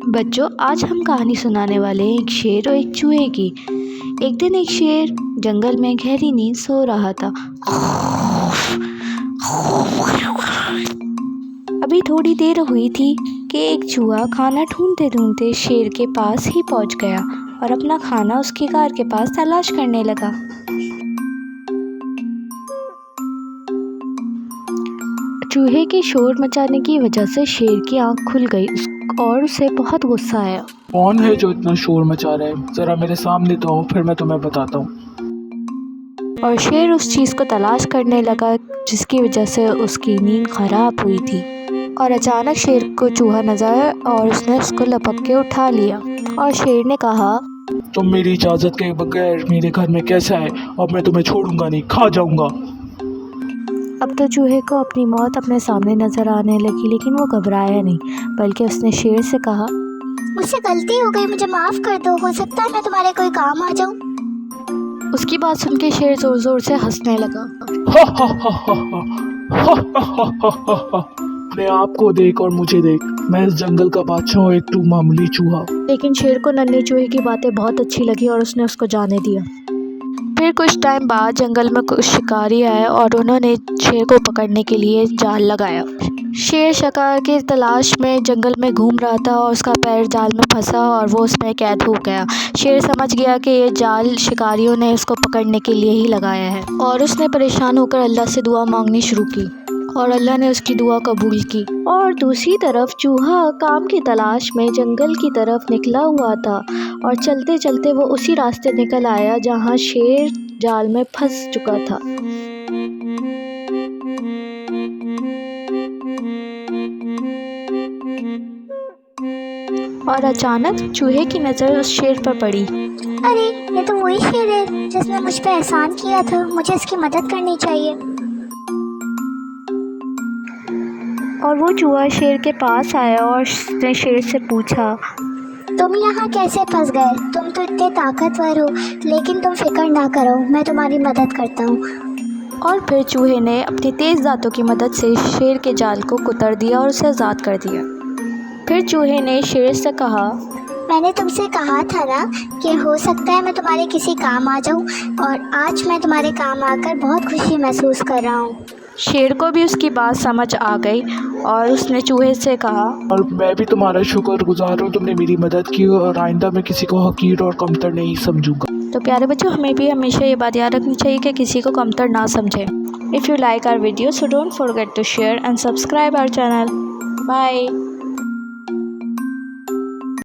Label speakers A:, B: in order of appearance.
A: बच्चों, आज हम कहानी सुनाने वाले हैं एक शेर और एक चूहे की। एक दिन एक शेर जंगल में गहरी नींद सो रहा था। अभी थोड़ी देर हुई थी कि एक चूहा खाना ढूंढते ढूंढते शेर के पास ही पहुंच गया और अपना खाना उसके गार के पास तलाश करने लगा। चूहे के शोर मचाने की वजह से शेर की आंख खुल गई और उसे बहुत गुस्सा आया।
B: कौन है जो इतना शोर मचा रहा है? जरा मेरे सामने तो आओ, फिर मैं तुम्हें बताता हूँ।
A: और शेर उस चीज़ को तलाश करने लगा जिसकी वजह से उसकी नींद खराब हुई थी। और अचानक शेर को चूहा नजर आया और उसने उसको लपक के उठा लिया। और शेर ने कहा,
B: तुम मेरी इजाज़त के बगैर मेरे घर में कैसे आए? अब मैं तुम्हें छोड़ूंगा नहीं, खा जाऊंगा।
A: अब तो चूहे को अपनी मौत अपने सामने नजर आने लगी, लेकिन वो घबराया नहीं, बल्कि उसने शेर से कहा,
C: मुझसे गलती हो गई, मुझे माफ कर दो। हो सकता है मैं तुम्हारे कोई काम आ जाऊं।
A: उसकी बात सुन के शेर जोर जोर से हंसने लगा।
B: अपने आप को देख और मुझे देख, मैं इस जंगल का बादशाह हूँ, एक तू मामूली चूहा।
A: लेकिन शेर को नन्हे चूहे की बातें बहुत अच्छी लगी और उसने उसको जाने दिया। फिर कुछ टाइम बाद जंगल में कुछ शिकारी आए और उन्होंने शेर को पकड़ने के लिए जाल लगाया। शेर शिकार की तलाश में जंगल में घूम रहा था और उसका पैर जाल में फंसा और वो उसमें कैद हो गया। शेर समझ गया कि ये जाल शिकारियों ने उसको पकड़ने के लिए ही लगाया है और उसने परेशान होकर अल्लाह से दुआ मांगनी शुरू की और अल्लाह ने उसकी दुआ कबूल की। और दूसरी तरफ चूहा काम की तलाश में जंगल की तरफ निकला हुआ था और चलते चलते वो उसी रास्ते निकल आया जहाँ शेर जाल में फंस चुका था। और अचानक चूहे की नज़र उस शेर पर पड़ी।
C: अरे ये तो वही शेर है जिसने मुझ पे एहसान किया था, मुझे इसकी मदद करनी चाहिए।
A: और वो चूहा शेर के पास आया और उसने शेर से पूछा,
C: तुम यहाँ कैसे फंस गए? तुम तो इतने ताकतवर हो, लेकिन तुम फिक्र ना करो, मैं तुम्हारी मदद करता हूँ।
A: और फिर चूहे ने अपनी तेज़ दांतों की मदद से शेर के जाल को कुतर दिया और उसे आज़ाद कर दिया। फिर चूहे ने शेर से कहा,
C: मैंने तुमसे कहा था ना कि हो सकता है मैं तुम्हारे किसी काम आ जाऊँ, और आज मैं तुम्हारे काम आकर बहुत खुशी महसूस कर रहा हूँ।
A: शेर को भी उसकी बात समझ आ गई और उसने चूहे से कहा,
B: और मैं भी तुम्हारा शुक्रगुजार हूँ, तुमने मेरी मदद की और आइंदा मैं किसी को हकीर और कमतर नहीं समझूंगा।
A: तो प्यारे बच्चों, हमें भी हमेशा ये बात याद रखनी चाहिए कि किसी को कमतर ना समझें। If you like our video, so don't forget to share and subscribe our channel. Bye.